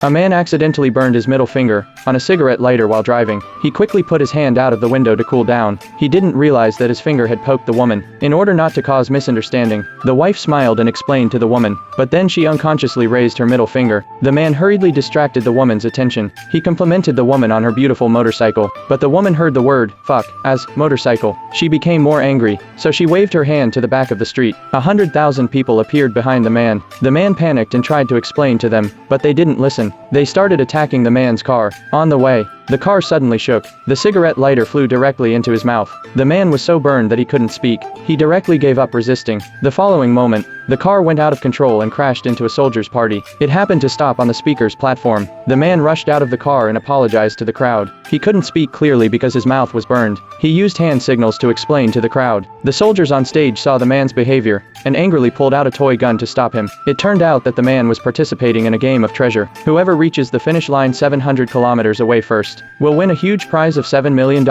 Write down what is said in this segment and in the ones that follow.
A man accidentally burned his middle finger on a cigarette lighter while driving. He quickly put his hand out of the window to cool down. He didn't realize that his finger had poked the woman. In order not to cause misunderstanding, the wife smiled and explained to the woman, but then she unconsciously raised her middle finger. The man hurriedly distracted the woman's attention. He complimented the woman on her beautiful motorcycle, but the woman heard the word fuck as motorcycle. She became more angry, so she waved her hand to the back of the street. 100,000 people appeared behind the man. The man panicked and tried to explain to them, but they didn't listen. They started attacking the man's car. On the way, the car suddenly shook. The cigarette lighter flew directly into his mouth. The man was so burned that he couldn't speak. He directly gave up resisting. The following moment, the car went out of control and crashed into a soldier's party. It happened to stop on the speaker's platform. The man rushed out of the car and apologized to the crowd. He couldn't speak clearly because his mouth was burned. He used hand signals to explain to the crowd. The soldiers on stage saw the man's behavior and angrily pulled out a toy gun to stop him. It turned out that the man was participating in a game of treasure. Whoever reaches the finish line 700 kilometers away first will win a huge prize of $7 million.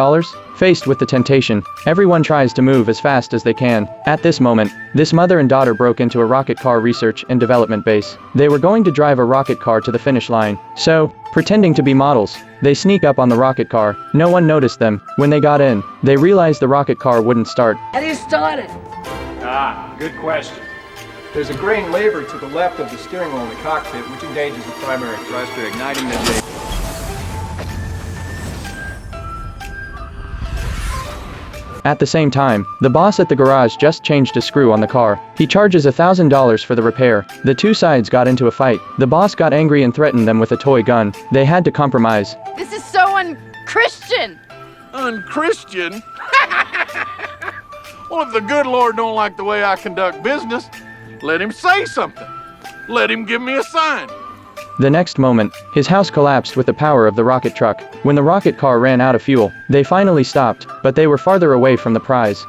Faced with the temptation, everyone tries to move as fast as they can. At this moment, this mother and daughter broke into a rocket car research and development base. They were going to drive a rocket car to the finish line. So, pretending to be models, they sneak up on the rocket car. No one noticed them. When they got in, they realized the rocket car wouldn't start. How do you start it? Good question. There's a grain lever to the left of the steering wheel in the cockpit, which engages the primary thruster, igniting the... At the same time, the boss at the garage just changed a screw on the car. He charges $1,000 for the repair. The two sides got into a fight. The boss got angry and threatened them with a toy gun. They had to compromise. This is so unchristian. Unchristian? Well, if the good Lord don't like the way I conduct business, let him say something. Let him give me a sign. The next moment, his house collapsed with the power of the rocket truck. When the rocket car ran out of fuel, they finally stopped, but they were farther away from the prize.